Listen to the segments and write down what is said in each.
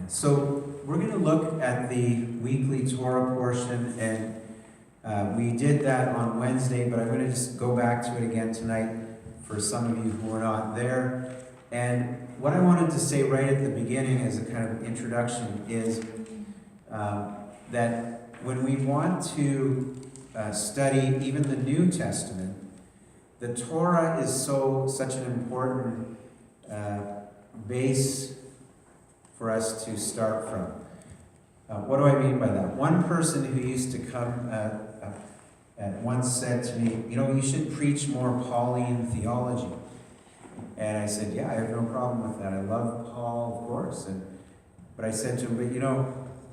So we're going to look at the weekly Torah portion, and we did that on Wednesday, but I'm going to just go back to it again tonight for some of you who are not there. And what I wanted to say right at the beginning as a kind of introduction is that when we want to study even the New Testament, the Torah is such an important base for us to start from. What do I mean by that? One person who used to come once said to me, you should preach more Pauline theology. And I said, yeah, I have no problem with that. I love Paul, of course. But I said to him, but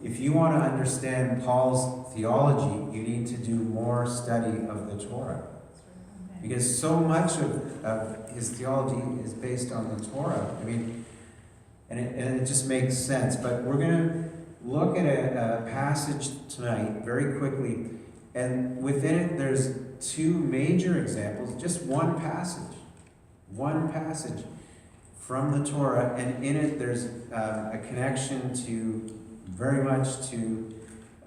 if you want to understand Paul's theology, you need to do more study of the Torah. Because so much of his theology is based on the Torah. And it just makes sense. But we're going to look at a passage tonight very quickly. And within it, there's two major examples, just one passage from the Torah. And in it, there's a connection very much to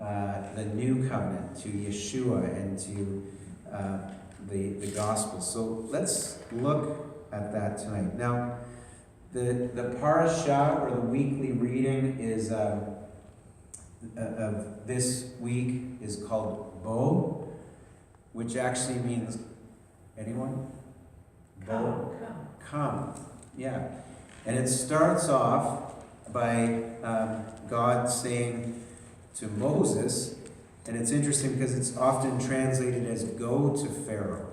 the new covenant, to Yeshua, and to the gospel. So let's look at that tonight. Now, the parasha, or the weekly reading, is of this week is called Bo, which actually means, anyone? Bo? Come. Yeah. And it starts off by God saying to Moses, and it's interesting because it's often translated as go to Pharaoh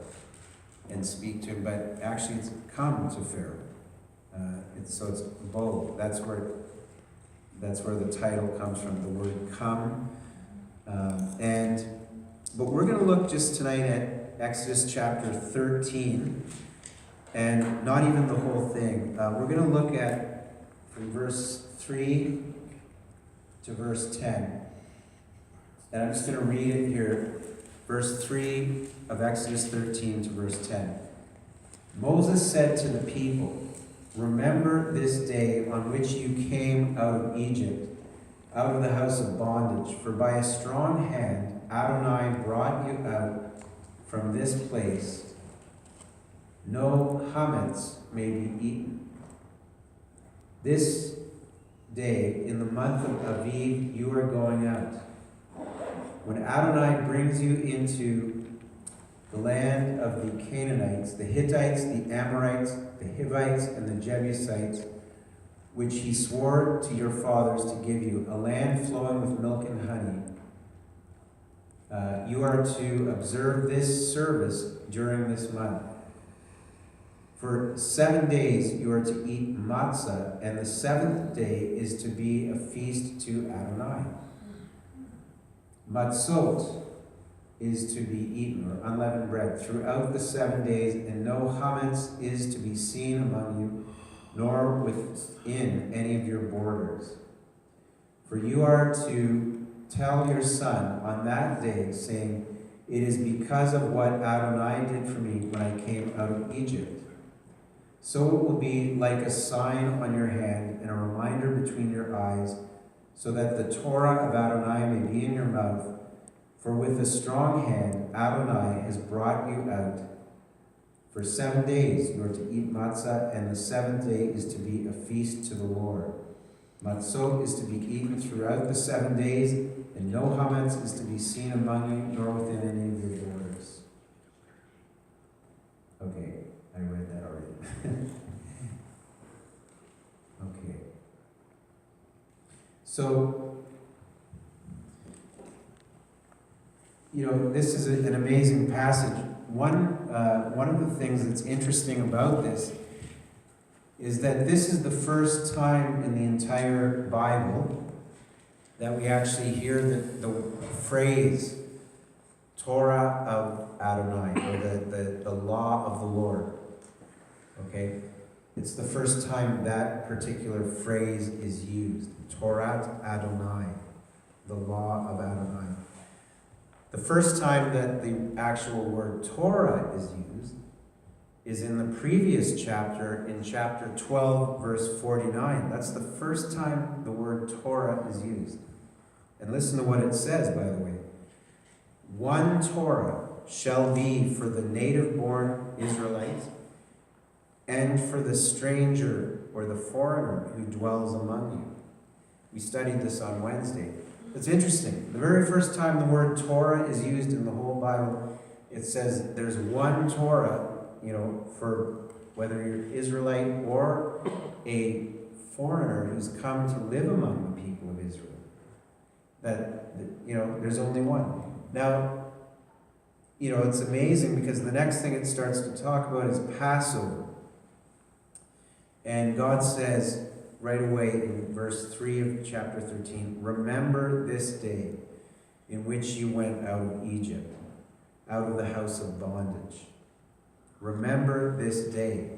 and speak to him, but actually it's come to Pharaoh. So it's Bo. That's where the title comes from, the word come. But we're going to look just tonight at Exodus chapter 13, and not even the whole thing. We're going to look at from verse 3 to verse 10. And I'm just going to read it here. Verse 3 of Exodus 13 to verse 10. Moses said to the people, "Remember this day on which you came out of Egypt, out of the house of bondage. For by a strong hand Adonai brought you out from this place. No chametz may be eaten. This day in the month of Aviv you are going out. When Adonai brings you into the land of the Canaanites, the Hittites, the Amorites, the Hivites, and the Jebusites, which he swore to your fathers to give you, a land flowing with milk and honey. You are to observe this service during this month. For 7 days you are to eat matzah, and the seventh day is to be a feast to Adonai. Matzot is to be eaten, or unleavened bread, throughout the 7 days, and no chametz is to be seen among you, nor within any of your borders. For you are to tell your son on that day, saying, it is because of what Adonai did for me when I came out of Egypt. So it will be like a sign on your hand and a reminder between your eyes, so that the Torah of Adonai may be in your mouth. For with a strong hand Adonai has brought you out. For 7 days you are to eat matzah, and the seventh day is to be a feast to the Lord. Matzot is to be eaten throughout the 7 days, and no chametz is to be seen among you, nor within any of your borders." Okay, I read that already. Okay. So, this is an amazing passage. One of the things that's interesting about this is that this is the first time in the entire Bible that we actually hear the phrase Torah of Adonai, or the law of the Lord. Okay? It's the first time that particular phrase is used. Torah Adonai, the law of Adonai. The first time that the actual word Torah is used is in the previous chapter, in chapter 12, verse 49. That's the first time the word Torah is used. And listen to what it says, by the way. One Torah shall be for the native-born Israelite and for the stranger or the foreigner who dwells among you. We studied this on Wednesday. It's interesting. The very first time the word Torah is used in the whole Bible, it says there's one Torah, for whether you're Israelite or a foreigner who's come to live among the people of Israel. There's only one. Now, it's amazing because the next thing it starts to talk about is Passover. And God says right away in verse 3 of chapter 13, remember this day in which you went out of Egypt, out of the house of bondage. Remember this day.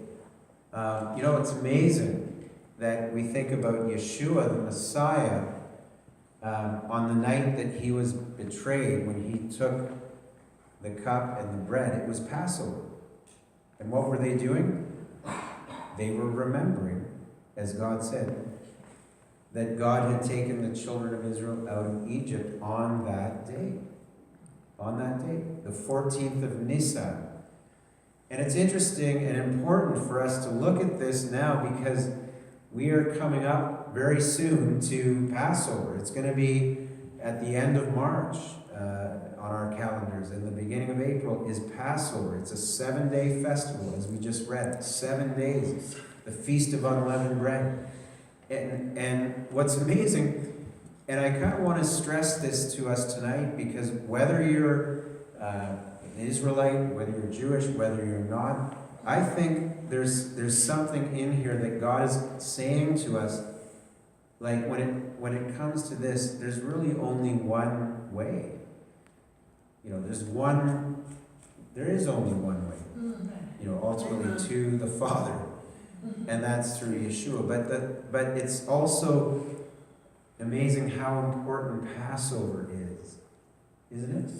It's amazing that we think about Yeshua, the Messiah, on the night that he was betrayed, when he took the cup and the bread. It was Passover. And what were they doing? They were remembering, as God said, that God had taken the children of Israel out of Egypt on that day. On that day, the 14th of Nisan. And it's interesting and important for us to look at this now because we are coming up very soon to Passover. It's going to be at the end of March on our calendars, and the beginning of April is Passover. It's a 7-day festival, as we just read. 7 days, the Feast of Unleavened Bread. And what's amazing, and I kind of want to stress this to us tonight, because whether you're an Israelite, whether you're Jewish, whether you're not, I think there's something in here that God is saying to us. Like when it comes to this, there's really only one way. There is only one way. Ultimately to the Father, and that's through Yeshua. But it's also amazing how important Passover is, isn't it?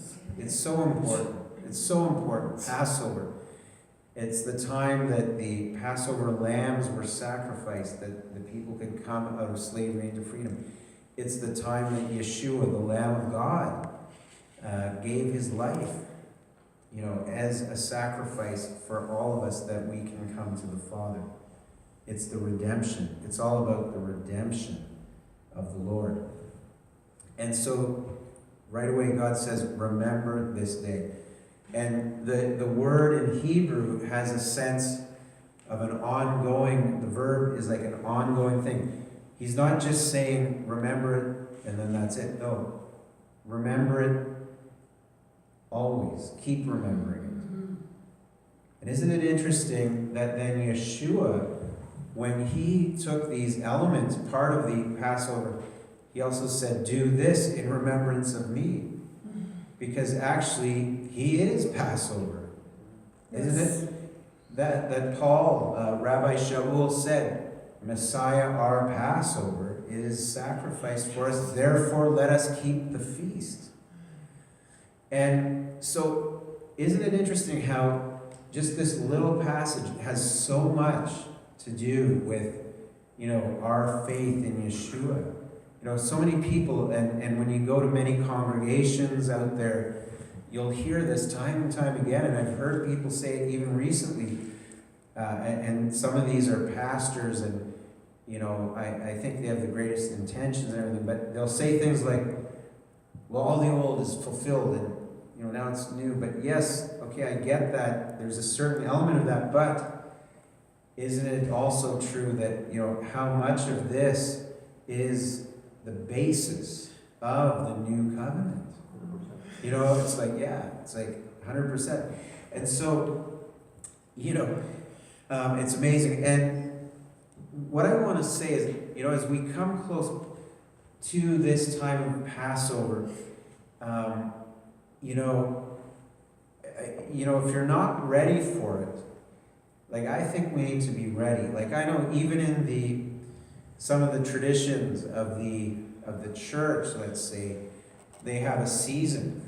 It's so important. It's so important. Passover. It's the time that the Passover lambs were sacrificed, that the people could come out of slavery into freedom. It's the time that Yeshua, the Lamb of God, gave his life, as a sacrifice for all of us, that we can come to the Father. It's the redemption. It's all about the redemption of the Lord. And so, right away, God says, remember this day. And the word in Hebrew has a sense of an ongoing, the verb is like an ongoing thing. He's not just saying, remember it, and then that's it. No. Remember it always. Keep remembering it. And isn't it interesting that then Yeshua, when he took these elements, part of the Passover, he also said, do this in remembrance of me. Because actually, he is Passover. Isn't it? That Paul, Rabbi Shaul said, Messiah, our Passover, is sacrificed for us. Therefore, let us keep the feast. And so, isn't it interesting how just this little passage has so much to do with, our faith in Yeshua? So many people, and when you go to many congregations out there, you'll hear this time and time again, and I've heard people say it even recently, and some of these are pastors, and, I think they have the greatest intentions and everything, but they'll say things like, well, all the old is fulfilled, and, now it's new. But yes, okay, I get that. There's a certain element of that, but isn't it also true that, how much of this is the basis of the new covenant? It's like, it's like 100%. And so, it's amazing. And what I want to say is, as we come close to this time of Passover, if you're not ready for it, like, I think we need to be ready. Like, I know even in some of the traditions of the church, let's say, they have a season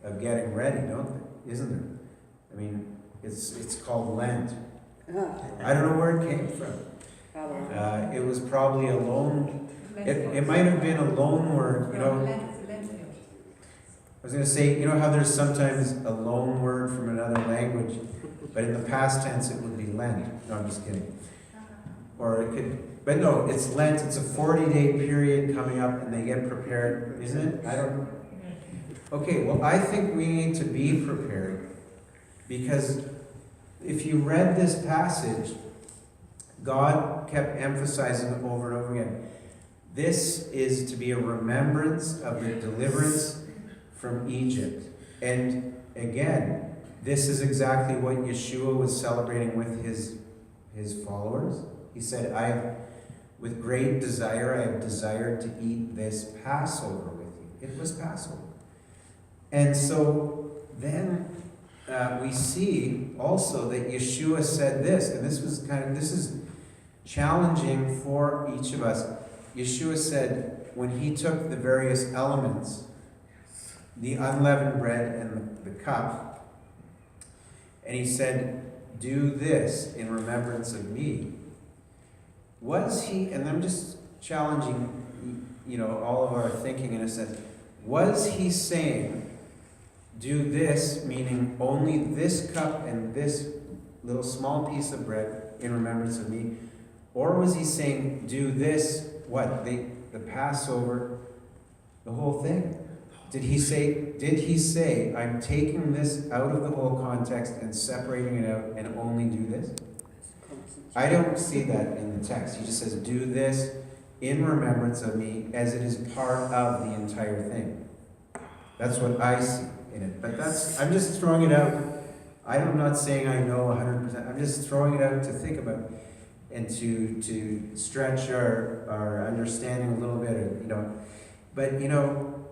of getting ready, don't they? Isn't there? I mean, It's called Lent. I don't know where it came from. It was probably a loan. It might have been a loan word, you know. I was going to say, you know how there's sometimes a loan word from another language, but in the past tense it would be Lent. No, I'm just kidding. Or it could, but no, it's Lent. It's a 40-day period coming up, and they get prepared, isn't it? I don't. Okay, well, I think we need to be prepared, because if you read this passage, God kept emphasizing it over and over again. This is to be a remembrance of the deliverance from Egypt. And again, this is exactly what Yeshua was celebrating with his followers. He said, with great desire, I have desired to eat this Passover with you. It was Passover. And so then we see also that Yeshua said this, and this is challenging for each of us. Yeshua said, when he took the various elements, the unleavened bread and the cup, and he said, do this in remembrance of me. Was he, and I'm just challenging, all of our thinking in a sense, was he saying, do this, meaning only this cup and this little small piece of bread in remembrance of me? Or was he saying, do this, what, the Passover, the whole thing? Did he say, I'm taking this out of the whole context and separating it out and only do this? I don't see that in the text. He just says, do this in remembrance of me, as it is part of the entire thing. That's what I see in it. But I'm just throwing it out. I'm not saying I know 100%. I'm just throwing it out to think about and to stretch our understanding a little bit, But,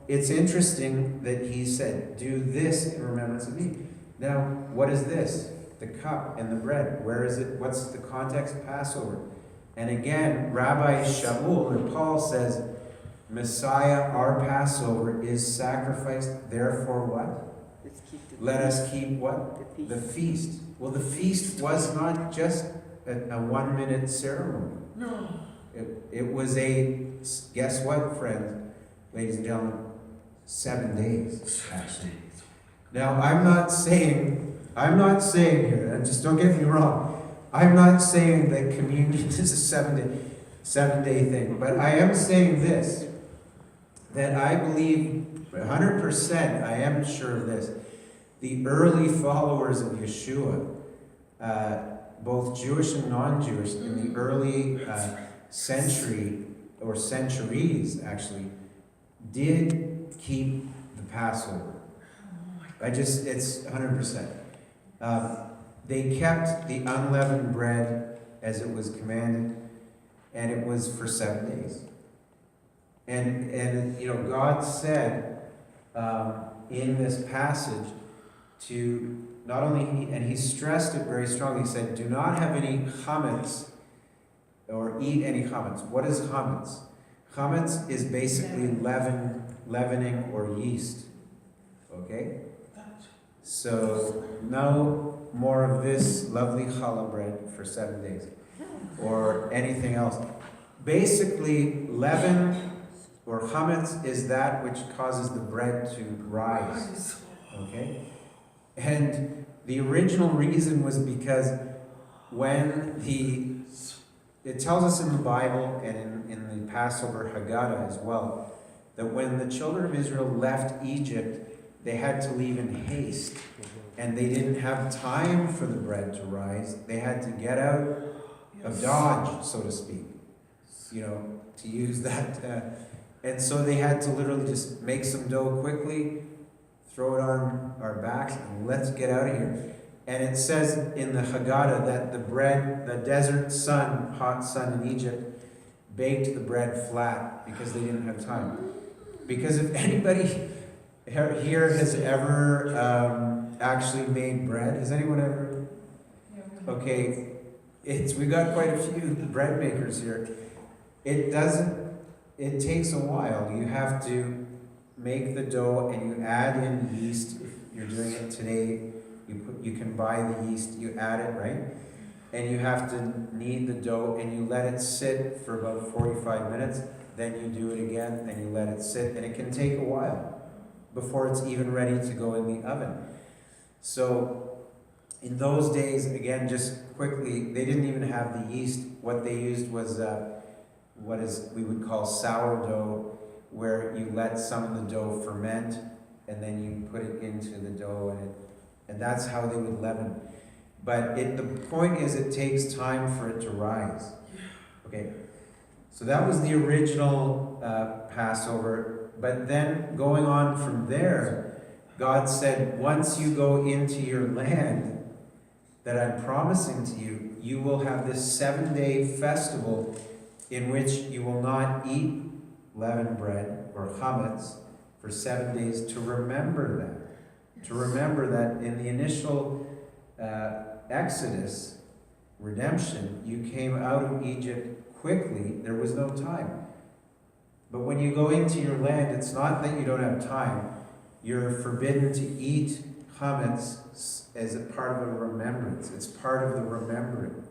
it's interesting that he said, do this in remembrance of me. Now, what is this? The cup and the bread. Where is it? What's the context? Passover. And again, Rabbi Shaul, or Paul says, Messiah, our Passover, is sacrificed. Therefore what? Let us keep what? The feast. Well, the feast was not just a 1-minute ceremony. No. It was guess what, friends, ladies and gentlemen? 7 days, actually. Now, I'm not saying here, and just don't get me wrong, I'm not saying that communion is a 7-day thing, but I am saying this, that I believe 100%, I am sure of this, the early followers of Yeshua, both Jewish and non-Jewish, in the early century, or centuries actually, did keep the Passover. It's 100%. They kept the unleavened bread as it was commanded, and it was for 7 days. And God said in this passage to not only, and he stressed it very strongly, he said, do not have any chametz or eat any chametz. What is chametz? Chametz is basically leavening or yeast. Okay? So no more of this lovely challah bread for 7 days or anything else. Basically, leaven or chametz is that which causes the bread to rise. Okay? And the original reason was because when it tells us in the Bible and in the Passover Haggadah as well, that when the children of Israel left Egypt, they had to leave in haste, and they didn't have time for the bread to rise. They had to get out of Dodge, so to speak, to use that. And so they had to literally just make some dough quickly, throw it on our backs, and let's get out of here. And it says in the Haggadah that the desert sun, hot sun in Egypt, baked the bread flat because they didn't have time. Because if anybody here has ever actually made bread, has anyone ever? Okay, we got quite a few bread makers here. It takes a while. You have to make the dough and you add in yeast. If you're doing it today, You can buy the yeast, you add it, right? And you have to knead the dough and you let it sit for about 45 minutes. Then you do it again and you let it sit. And it can take a while before it's even ready to go in the oven. So in those days, again, just quickly, they didn't even have the yeast. What they used was we would call sourdough, where you let some of the dough ferment and then you put it into the dough and that's how they would leaven. But the point is, it takes time for it to rise. Okay, so that was the original Passover. But then going on from there, God said, once you go into your land that I'm promising to you, you will have this 7-day festival in which you will not eat leavened bread or chametz for 7 days, to remember that. To remember that in the initial Exodus, redemption, you came out of Egypt quickly. There was no time. But when you go into your land, it's not that you don't have time. You're forbidden to eat chametz as a part of a remembrance. It's part of the remembering.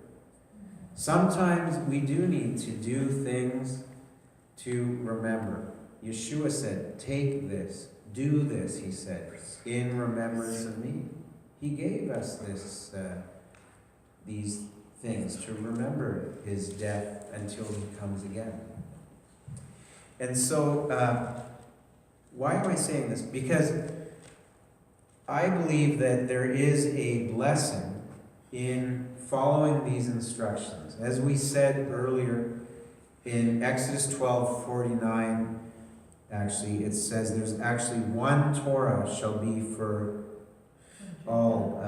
Sometimes we do need to do things to remember. Yeshua said, take this, do this, he said, in remembrance of me. He gave us these things to remember his death until he comes again. And so, why am I saying this? Because I believe that there is a blessing in following these instructions. As we said earlier, in Exodus 12:49, actually, it says there's actually one Torah shall be for all,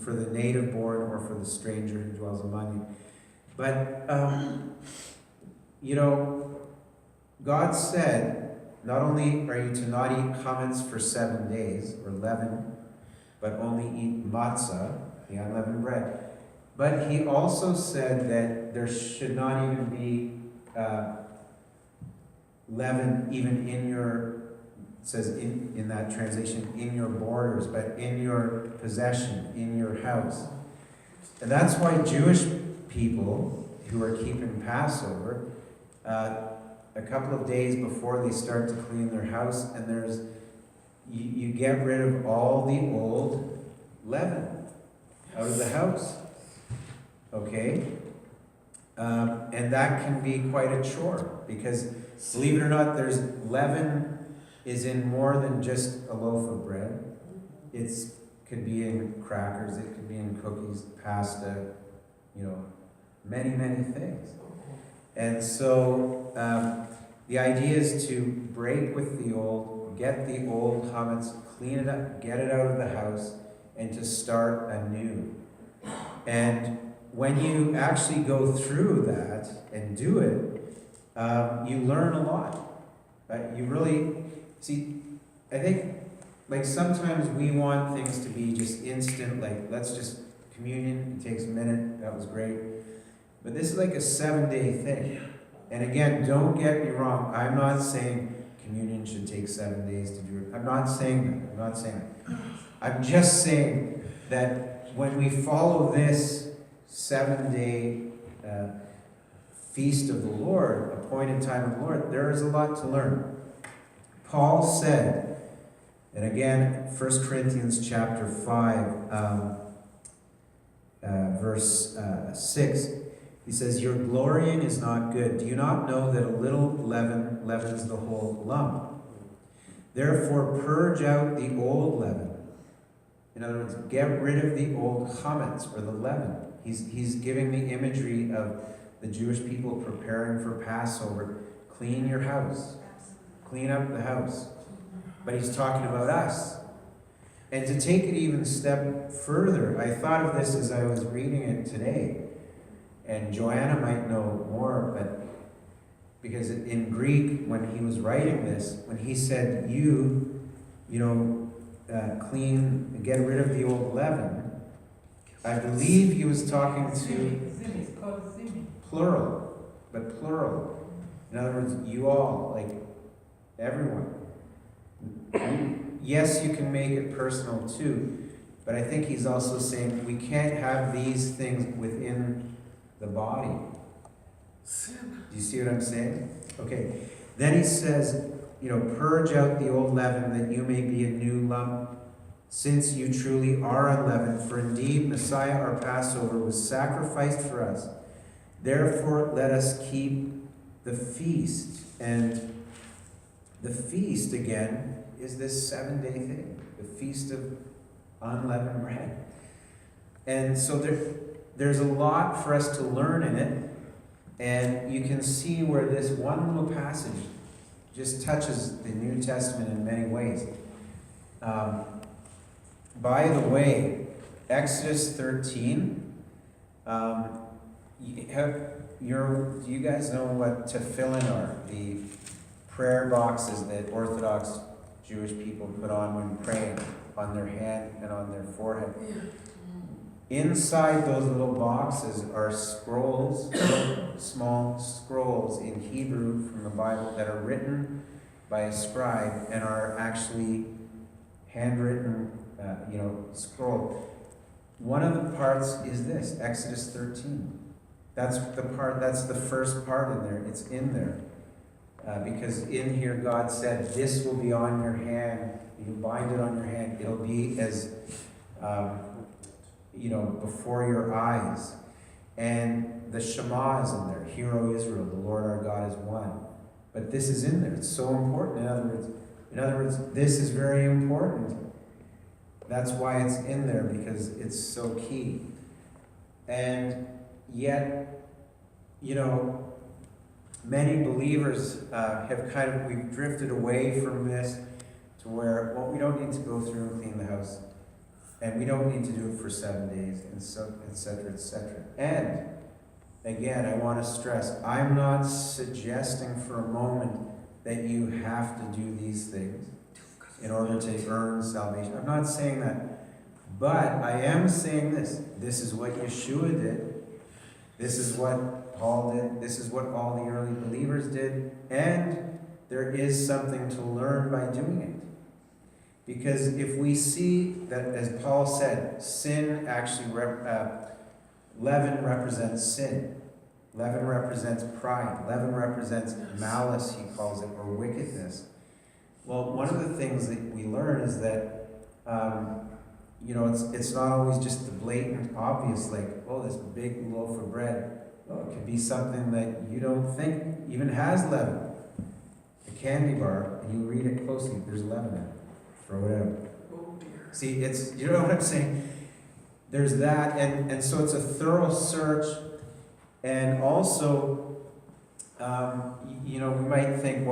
for the native born or for the stranger who dwells among you. But, God said, not only are you to not eat chametz for 7 days, or leaven, but only eat matzah, the unleavened bread. But he also said that there should not even be leaven even in your, it says in that translation, in your borders, but in your possession, in your house. And that's why Jewish people who are keeping Passover, a couple of days before they start to clean their house, and you get rid of all the old leaven out of the house. Okay? And that can be quite a chore, because believe it or not, there's leaven is in more than just a loaf of bread. It could be in crackers, it could be in cookies, pasta, many, many things. And so the idea is to break with the old, get the old chametz, clean it up, get it out of the house, and to start anew. And when you actually go through that and do it, you learn a lot. You really, see, I think, sometimes we want things to be just instant, let's just communion, it takes a minute, that was great. But this is like a 7-day thing. And again, don't get me wrong, I'm not saying communion should take 7 days to do it. I'm not saying that. I'm just saying that when we follow this 7-day feast of the Lord, appointed time of the Lord, there is a lot to learn. Paul said, and again, 1 Corinthians chapter 5, verse 6, he says, your glorying is not good. Do you not know that a little leaven leavens the whole lump? Therefore, purge out the old leaven. In other words, get rid of the old chametz, or the leaven. He's giving the imagery of the Jewish people preparing for Passover. Clean your house. Clean up the house. But he's talking about us. And to take it even a step further, I thought of this as I was reading it today. And Joanna might know more, but because in Greek, when he was writing this, when he said, clean, get rid of the old leaven, I believe he was talking to plural, but plural. In other words, you all, everyone. Yes, you can make it personal too. But I think he's also saying we can't have these things within the body. Sin. Do you see what I'm saying? Okay. Then he says, purge out the old leaven that you may be a new lump, since you truly are unleavened. For indeed, Messiah, our Passover, was sacrificed for us. Therefore, let us keep the feast. And the feast, again, is this 7-day thing. The feast of unleavened bread. And so there's a lot for us to learn in it. And you can see where this one little passage just touches the New Testament in many ways. By the way, Exodus 13, do you guys know what tefillin are? The prayer boxes that Orthodox Jewish people put on when praying, on their hand and on their forehead. Inside those little boxes are scrolls, small scrolls in Hebrew from the Bible that are written by a scribe and are actually handwritten, scroll. One of the parts is this, Exodus 13. That's the first part in there. It's in there. Because in here God said, this will be on your hand. You bind it on your hand. It'll be as, before your eyes. And the Shema is in there. Hear, O Israel, the Lord our God is one. But this is in there. It's so important. In other words, this is very important. That's why it's in there, because it's so key. And yet, many believers we've drifted away from this to where, we don't need to go through and clean the house. And we don't need to do it for 7 days, and so, et cetera, et cetera. And, again, I want to stress, I'm not suggesting for a moment that you have to do these things in order to earn salvation. I'm not saying that. But I am saying this. This is what Yeshua did. This is what Paul did. This is what all the early believers did. And there is something to learn by doing it. Because if we see that, as Paul said, sin actually, leaven represents sin. Leaven represents pride. Leaven represents malice, he calls it, or wickedness. Well, one of the things that we learn is that, it's not always just the blatant, obvious, like, this big loaf of bread. It could be something that you don't think even has leaven. A candy bar, and you read it closely, there's leaven in it. Throw it out. Oh dear. See, you know what I'm saying? There's that, and so it's a thorough search, and also, we might think,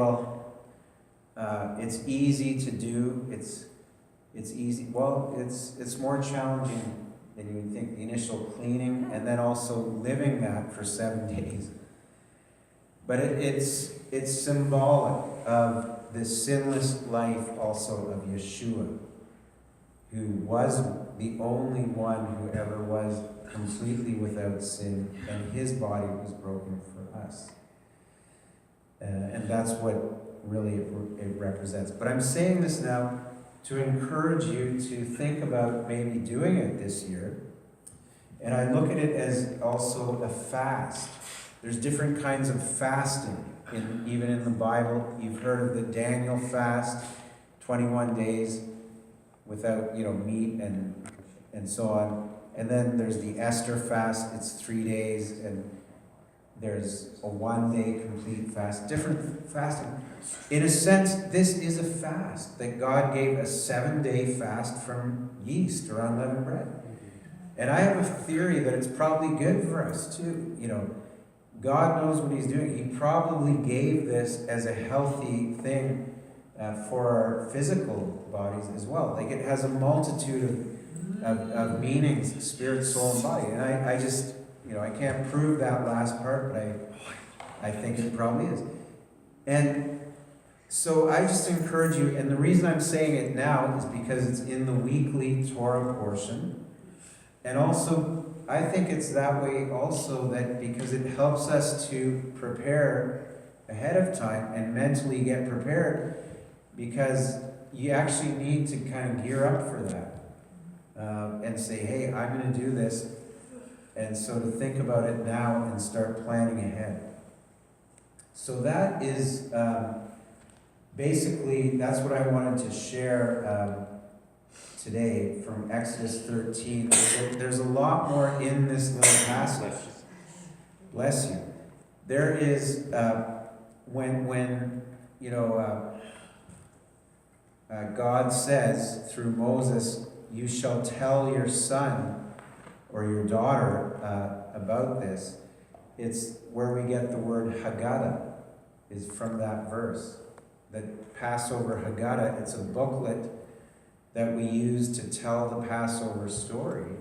it's easy to do. It's easy. Well, it's more challenging than you would think. The initial cleaning, and then also living that for 7 days. But it's symbolic of the sinless life also of Yeshua, who was the only one who ever was completely without sin, and his body was broken for us. And that's what really it represents. But I'm saying this now to encourage you to think about maybe doing it this year. And I look at it as also a fast. There's different kinds of fasting. Even in the Bible, you've heard of the Daniel fast, 21 days without meat and so on. And then there's the Esther fast, it's 3 days, and there's a 1-day complete fast. Different fasting. In a sense, this is a fast that God gave a 7-day fast from yeast or unleavened bread. And I have a theory that it's probably good for us too. God knows what he's doing. He probably gave this as a healthy thing for our physical bodies as well. Like, it has a multitude of meanings, spirit, soul, and body. And I just, I can't prove that last part, but I think it probably is. And so I just encourage you, and the reason I'm saying it now is because it's in the weekly Torah portion. And also, I think it's that way also that because it helps us to prepare ahead of time and mentally get prepared, because you actually need to kind of gear up for that. and say, hey, I'm going to do this. And so to think about it now and start planning ahead. So that is basically, that's what I wanted to share today from Exodus 13. There's a lot more in this little passage. Bless you. There is, when God says through Moses, you shall tell your son or your daughter about this, it's where we get the word Haggadah, is from that verse. The Passover Haggadah, it's a booklet that we use to tell the Passover story,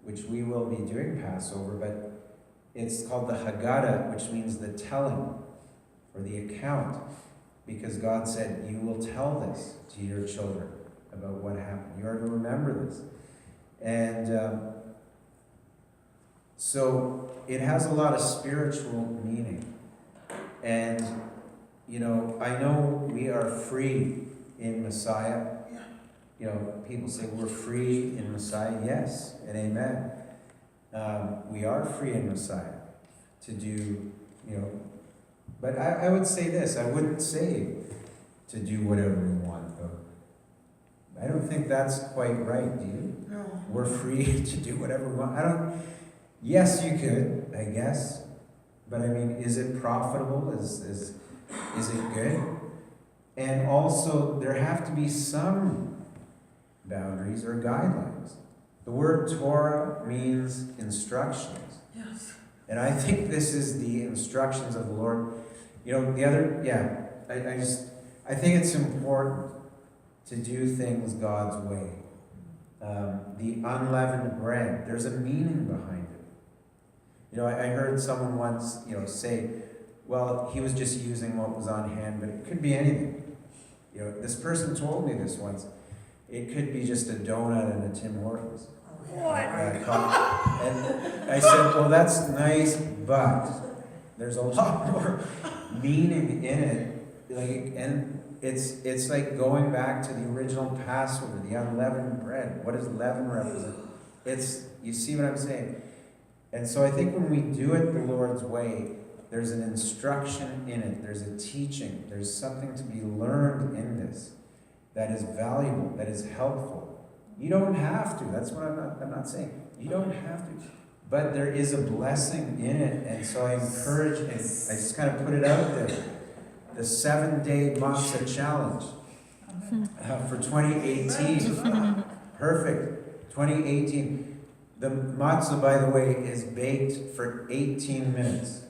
which we will be doing Passover, but it's called the Haggadah, which means the telling or the account, because God said, you will tell this to your children about what happened. You are to remember this. And so it has a lot of spiritual meaning. And, I know we are free in Messiah. People say we're free in Messiah. Yes and amen. We are free in Messiah to do, but I would say this. I wouldn't say to do whatever we want, though. I don't think that's quite right, do you? No. We're free to do whatever we want. Yes, you could, I guess. But I mean, is it profitable? Is it good? And also, there have to be some boundaries or guidelines. The word Torah means instructions. Yes. And I think this is the instructions of the Lord. I think it's important to do things God's way. The unleavened bread, there's a meaning behind it. I heard someone once, say, well, he was just using what was on hand, but it could be anything. This person told me this once. It could be just a donut and a Tim Hortons. What? And I said, well, that's nice, but there's a lot more meaning in it. And it's like going back to the original Passover, the unleavened bread. What does leaven represent? You see what I'm saying? And so I think when we do it the Lord's way, there's an instruction in it. There's a teaching. There's something to be learned in this that is valuable, that is helpful. You don't have to. That's what I'm not saying. You don't have to. But there is a blessing in it. And so I encourage, and I just kind of put it out there, the 7-day matzah challenge for 2018. Perfect. 2018. The matzah, by the way, is baked for 18 minutes.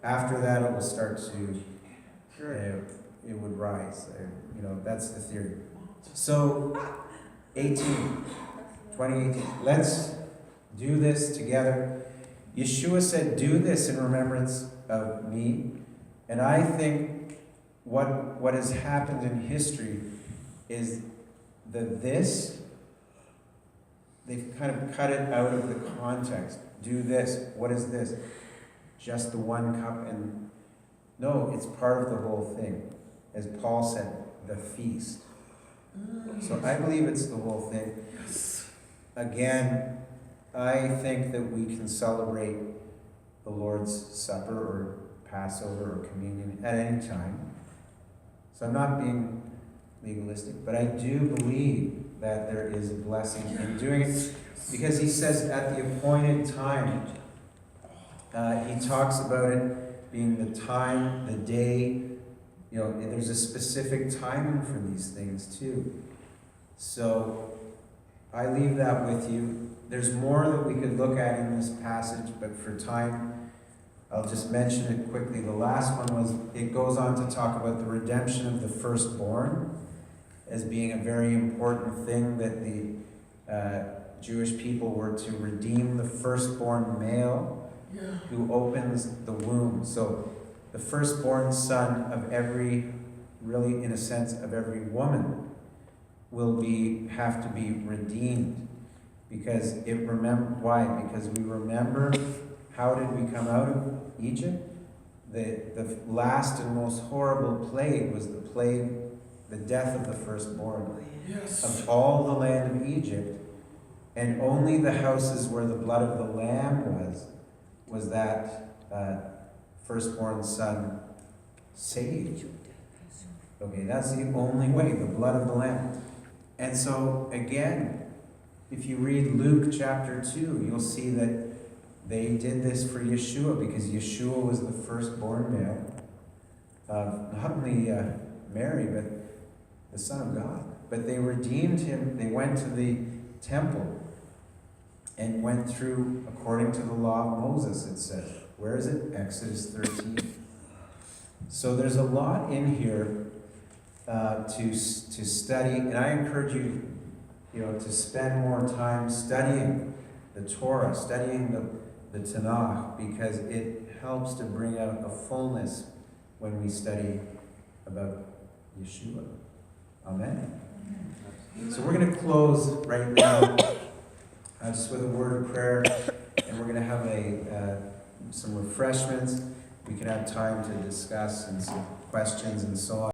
After that, it will start to, it would rise. That's the theory. So, 2018. Let's do this together. Yeshua said, do this in remembrance of me. And I think what has happened in history is that they've kind of cut it out of the context. Do this. What is this? Just the one cup? And no, it's part of the whole thing. As Paul said, the feast. So I believe it's the whole thing. Yes. Again, I think that we can celebrate the Lord's Supper or Passover or communion at any time. So I'm not being legalistic, but I do believe that there is a blessing in doing it, because he says at the appointed time, he talks about it being the time, the day. There's a specific timing for these things too. So I leave that with you. There's more that we could look at in this passage, but for time, I'll just mention it quickly. The last one it goes on to talk about the redemption of the firstborn as being a very important thing, that the Jewish people were to redeem the firstborn male who opens the womb. So the firstborn son of really in a sense, of every woman will have to be redeemed. Because why? Because we remember, how did we come out of Egypt? The last and most horrible plague was the plague the death of the firstborn Yes. of all the land of Egypt, and only the houses where the blood of the lamb was that firstborn son saved. Okay, that's the only way, the blood of the lamb. And so again, if you read Luke chapter 2, you'll see that they did this for Yeshua because Yeshua was the firstborn male of not only Mary, but the Son of God. But they redeemed him. They went to the temple and went through according to the law of Moses, it says. Where is it? Exodus 13. So there's a lot in here to study, and I encourage you, to spend more time studying the Torah, studying the Tanakh, because it helps to bring out a fullness when we study about Yeshua. Amen. So we're going to close right now just with a word of prayer, and we're going to have some refreshments. We can have time to discuss and some questions and so on.